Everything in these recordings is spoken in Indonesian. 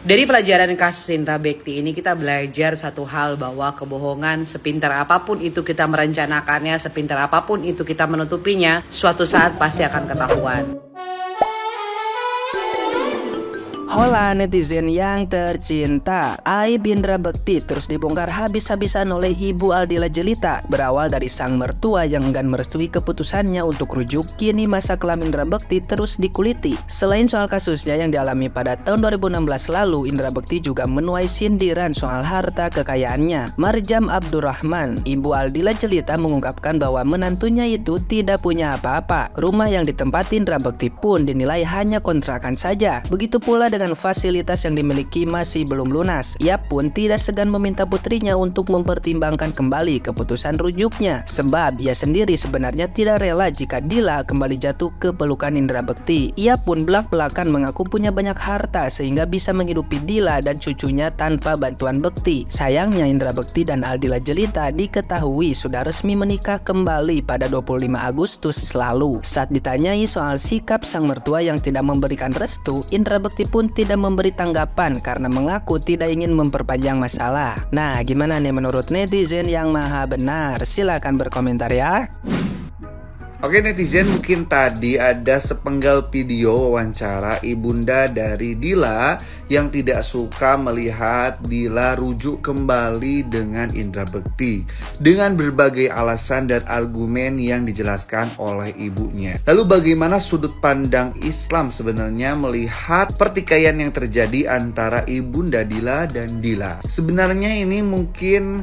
Dari pelajaran kasus Indra Bekti ini kita belajar satu hal, bahwa kebohongan sepintar apapun itu kita merencanakannya, sepintar apapun itu kita menutupinya, suatu saat pasti akan ketahuan. Hola netizen yang tercinta, aib Indra Bekti terus dibongkar habis-habisan oleh Ibu Aldila Jelita. Berawal dari sang mertua yang enggan merestui keputusannya untuk rujuk, kini masa kelam Indra Bekti terus dikuliti. Selain soal kasusnya yang dialami pada tahun 2016 lalu, Indra Bekti juga menuai sindiran soal harta kekayaannya. Marjam Abdurrahman, Ibu Aldila Jelita mengungkapkan bahwa menantunya itu tidak punya apa-apa. Rumah yang ditempati Indra Bekti pun dinilai hanya kontrakan saja. Begitu pula dengan fasilitas yang dimiliki masih belum lunas. Ia pun tidak segan meminta putrinya untuk mempertimbangkan kembali keputusan rujuknya, sebab ia sendiri sebenarnya tidak rela jika Dila kembali jatuh ke pelukan Indra Bekti. Ia pun belak-belakan mengaku punya banyak harta sehingga bisa menghidupi Dila dan cucunya tanpa bantuan Bekti. Sayangnya Indra Bekti dan Aldila Jelita diketahui sudah resmi menikah kembali pada 25 Agustus lalu. Saat ditanyai soal sikap sang mertua yang tidak memberikan restu, Indra Bekti pun tidak memberi tanggapan karena mengaku tidak ingin memperpanjang masalah. Nah, gimana nih menurut netizen yang maha benar? Silahkan berkomentar ya. Oke netizen, mungkin tadi ada sepenggal video wawancara ibunda dari Dila yang tidak suka melihat Dila rujuk kembali dengan Indra Bekti dengan berbagai alasan dan argumen yang dijelaskan oleh ibunya. Lalu bagaimana sudut pandang Islam sebenarnya melihat pertikaian yang terjadi antara ibunda Dila dan Dila? Sebenarnya ini mungkin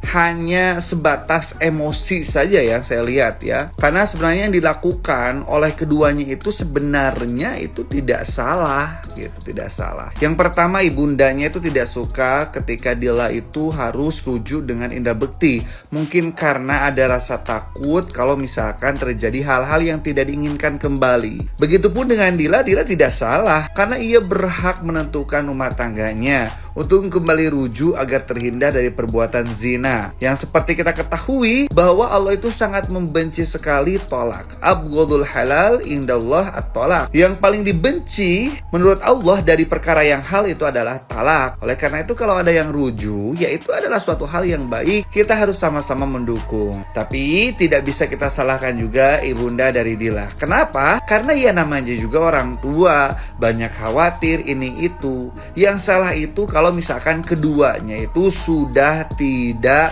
hanya sebatas emosi saja ya saya lihat ya. Karena sebenarnya yang dilakukan oleh keduanya itu sebenarnya itu tidak salah gitu, tidak salah. Yang pertama, ibundanya itu tidak suka ketika Dila itu harus rujuk dengan Indra Bekti. Mungkin karena ada rasa takut kalau misalkan terjadi hal-hal yang tidak diinginkan kembali. Begitupun dengan Dila tidak salah karena ia berhak menentukan rumah tangganya untuk kembali rujuk agar terhindar dari perbuatan zina. Yang seperti kita ketahui bahwa Allah itu sangat membenci sekali tolak. Abghadul halal indallah at-tolak. Yang paling dibenci menurut Allah dari perkara yang hal itu adalah talak. Oleh karena itu kalau ada yang rujuk, ya itu adalah suatu hal yang baik. Kita harus sama-sama mendukung. Tapi tidak bisa kita salahkan juga ibunda dari Dila. Kenapa? Karena ya namanya juga orang tua, banyak khawatir ini itu. Yang salah itu kalau misalkan keduanya itu sudah tidak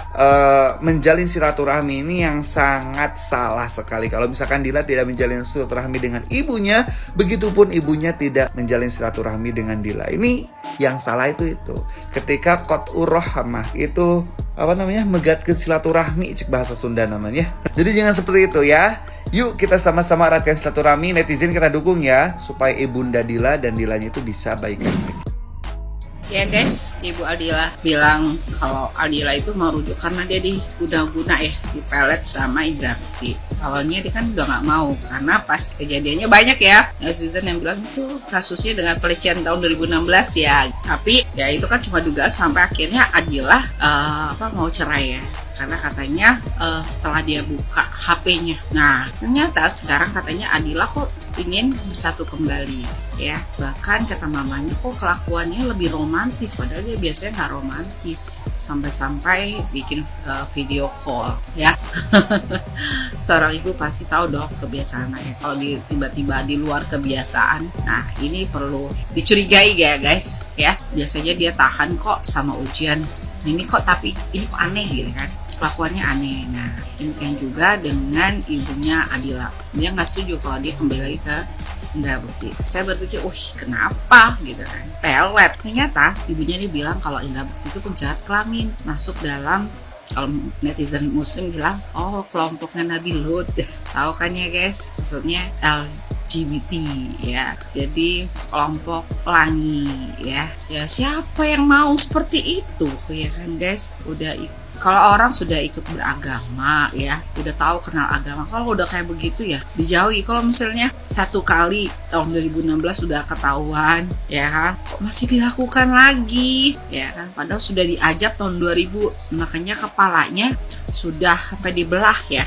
menjalin silaturahmi. Ini yang sangat salah sekali. Kalau misalkan Dila tidak menjalin silaturahmi dengan ibunya, begitupun ibunya tidak menjalin silaturahmi dengan Dila. Ini yang salah itu. Ketika qat'ur rahmah itu megatkeun silaturahmi, cek bahasa Sunda namanya. Jadi jangan seperti itu ya. Yuk kita sama-sama eratkan silaturahmi, netizen kita dukung ya, supaya ibunda Dila dan Dilanya itu bisa baikan lagi. Ya guys, Ibu Aldila bilang kalau Aldila itu mau rujuk karena dia diguna-guna ya, dipelet sama Indra Bekti. Awalnya dia kan udah gak mau karena pas kejadiannya banyak ya netizen yang bilang itu kasusnya dengan pelecehan tahun 2016 ya. Tapi ya itu kan cuma dugaan sampai akhirnya Aldila mau cerai ya. Karena katanya setelah dia buka HP-nya. Nah ternyata sekarang katanya Aldila kok ingin bersatu kembali ya. Bahkan kata mamanya kok kelakuannya lebih romantis, padahal dia biasanya nggak romantis, sampai-sampai bikin video call ya. Seorang ibu pasti tahu dong kebiasaan anaknya kalau tiba-tiba di luar kebiasaan. Nah ini perlu dicurigai ya guys ya. Biasanya dia tahan kok sama ujian ini kok, tapi ini kok aneh gitu kan, kelakuannya aneh. Nah demikian juga dengan ibunya Aldila, dia nggak setuju kalau dia kembali lagi ke Indra Bekti. Saya berpikir, kenapa gitu kan, pelet. Ternyata ibunya ini bilang kalau Indra Bekti itu penjahat kelamin, masuk dalam, kalau netizen muslim bilang, kelompoknya Nabi Lut. Tahu kan ya guys, maksudnya LGBT ya, jadi kelompok pelangi ya. Ya siapa yang mau seperti itu ya kan guys. Kalau orang sudah ikut beragama ya, udah tahu kenal agama, kalau udah kayak begitu ya dijauhi. Kalau misalnya satu kali tahun 2016 sudah ketahuan ya kan, kok masih dilakukan lagi ya kan, padahal sudah diajak tahun 2000, makanya kepalanya sudah sampai dibelah ya.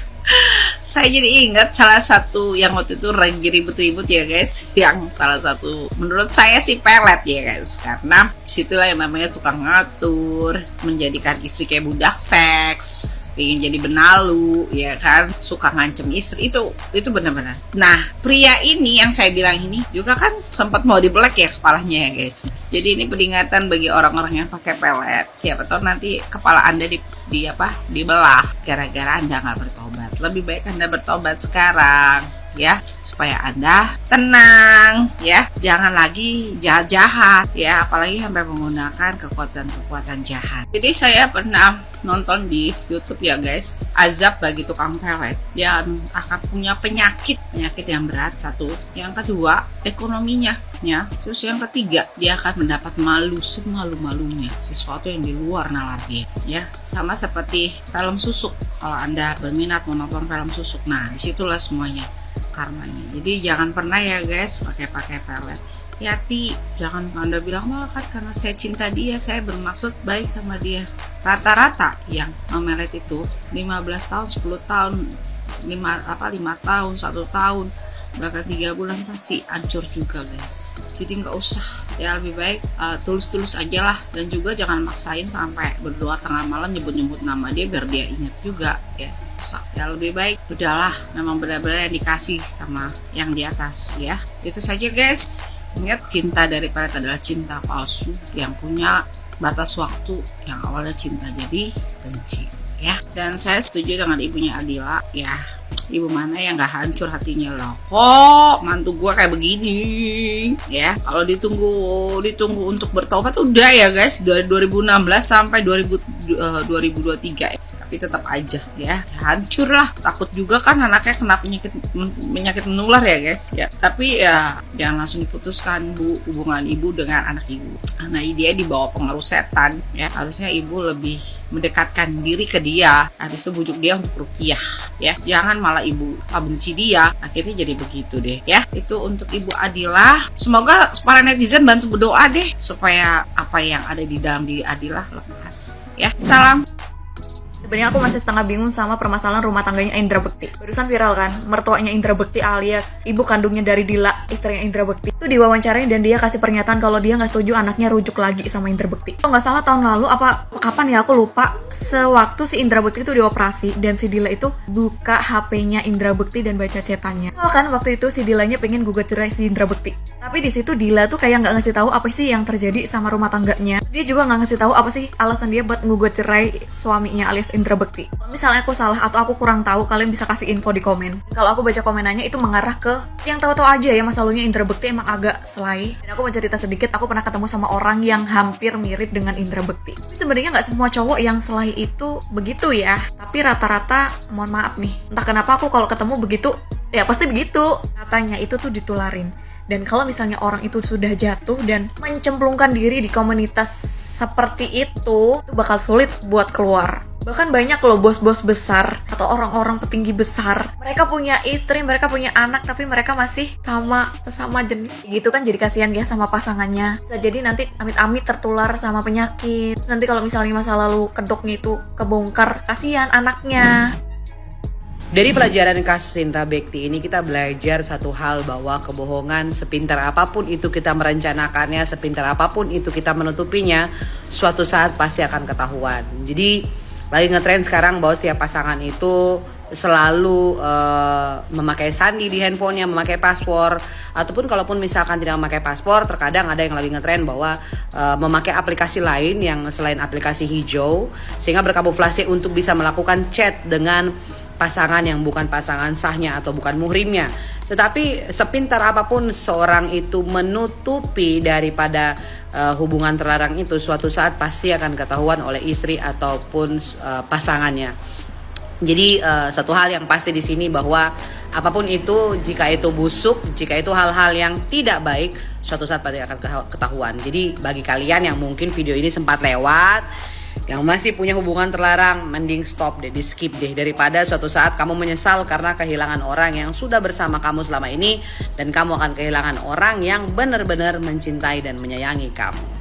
Saya jadi ingat salah satu yang waktu itu lagi ribut-ribut ya guys, yang salah satu menurut saya sih pelet ya guys, karena disitulah yang namanya tukang ngatur, menjadikan istri kayak budak seks, pengen jadi benalu ya kan, suka ngancem istri, itu benar-benar. Nah pria ini yang saya bilang ini juga kan sempat mau dibelek ya kepalanya ya guys. Jadi ini peringatan bagi orang-orang yang pakai pelet, siapa tahu nanti kepala anda dibelah gara-gara anda nggak bertobat. Lebih baik anda bertobat sekarang ya, supaya anda tenang ya, jangan lagi jahat ya, apalagi sampai menggunakan kekuatan jahat. Jadi saya pernah nonton di YouTube ya guys, azab bagi tukang pelet, dia akan punya penyakit yang berat satu, yang kedua ekonominya ya, terus yang ketiga dia akan mendapat malu semalu-malunya, sesuatu yang di luar nalar dia ya, sama seperti film susuk. Kalau anda berminat menonton film susuk, nah disitulah semuanya karmanya. Jadi jangan pernah ya guys pakai pelet. Hati, jangan anda bilang wah kan karena saya cinta dia, saya bermaksud baik sama dia. Rata-rata yang memelet itu 15 tahun, 10 tahun, 5 tahun, 1 tahun, bahkan 3 bulan pasti hancur juga guys. Jadi nggak usah ya, lebih baik tulus-tulus aja lah, dan juga jangan maksain sampai berdoa tengah malam nyebut-nyebut nama dia biar dia ingat juga ya. Ya lebih baik udahlah, memang benar-benar yang dikasih sama yang di atas ya. Itu saja guys. Ingat, cinta dari pelet adalah cinta palsu yang punya batas waktu, yang awalnya cinta jadi benci ya. Dan saya setuju dengan ibunya Adila ya, ibu mana yang gak hancur hatinya loh, kok mantu gua kayak begini ya. Kalau ditunggu untuk bertobat udah ya guys, dari 2016 sampai 2023 ya. Tapi tetap aja ya hancur lah. Takut juga kan anaknya kena penyakit menular ya guys ya. Tapi ya jangan langsung diputuskan bu, hubungan ibu dengan anak ibu, karena dia dibawa pengaruh setan ya. Harusnya ibu lebih mendekatkan diri ke dia, habis itu bujuk dia untuk ruqyah ya. Jangan malah ibu benci dia, akhirnya jadi begitu deh ya. Itu untuk Ibu Adila. Semoga para netizen bantu berdoa deh supaya apa yang ada di dalam diri Adila lepas ya. Salam. Sebenarnya aku masih setengah bingung sama permasalahan rumah tangganya Indra Bekti. Barusan viral kan, mertuanya Indra Bekti alias ibu kandungnya dari Dila, istrinya Indra Bekti, itu diwawancarain dan dia kasih pernyataan kalau dia nggak setuju anaknya rujuk lagi sama Indra Bekti. Kalau nggak salah tahun lalu apa kapan ya aku lupa, sewaktu si Indra Bekti itu dioperasi dan si Dila itu buka HP-nya Indra Bekti dan baca cetannya. Kan waktu itu si Dilanya pengen gugat cerai si Indra Bekti. Tapi di situ Dila tuh kayak nggak ngasih tahu apa sih yang terjadi sama rumah tangganya. Dia juga nggak ngasih tahu apa sih alasan dia buat ngugat cerai suaminya alias Indra Bekti. Kalau misalnya aku salah atau aku kurang tahu, kalian bisa kasih info di komen. Kalau aku baca komenannya itu mengarah ke yang tahu-tahu aja ya, masa lalunya Indra Bekti emang agak selai. Dan aku mau cerita sedikit, aku pernah ketemu sama orang yang hampir mirip dengan Indra Bekti. Tapi sebenarnya nggak semua cowok yang selai itu begitu ya. Tapi rata-rata, mohon maaf nih, entah kenapa aku kalau ketemu begitu, ya pasti begitu. Katanya itu tuh ditularin. Dan kalau misalnya orang itu sudah jatuh dan mencemplungkan diri di komunitas seperti itu bakal sulit buat keluar. Bahkan banyak loh bos-bos besar atau orang-orang petinggi besar, mereka punya istri, mereka punya anak, tapi mereka masih sesama jenis gitu kan, jadi kasihan ya sama pasangannya. Bisa jadi nanti amit-amit tertular sama penyakit. Nanti kalau misalnya masa lalu kedoknya itu kebongkar, kasihan anaknya. Dari pelajaran kasus Indra Bekti ini kita belajar satu hal, bahwa kebohongan sepintar apapun itu kita merencanakannya, sepintar apapun itu kita menutupinya, suatu saat pasti akan ketahuan. Jadi lagi ngetrend sekarang bahwa setiap pasangan itu selalu memakai sandi di handphonenya, memakai password, ataupun kalaupun misalkan tidak memakai password, terkadang ada yang lagi ngetrend bahwa memakai aplikasi lain yang selain aplikasi hijau, sehingga berkamuflase untuk bisa melakukan chat dengan pasangan yang bukan pasangan sahnya atau bukan muhrimnya. Tetapi sepintar apapun seorang itu menutupi daripada hubungan terlarang itu, suatu saat pasti akan ketahuan oleh istri ataupun pasangannya. Jadi satu hal yang pasti di sini bahwa apapun itu, jika itu busuk, jika itu hal-hal yang tidak baik, suatu saat pasti akan ketahuan. Jadi bagi kalian yang mungkin video ini sempat lewat, yang masih punya hubungan terlarang, mending stop deh, di skip deh, daripada suatu saat kamu menyesal karena kehilangan orang yang sudah bersama kamu selama ini, dan kamu akan kehilangan orang yang benar-benar mencintai dan menyayangi kamu.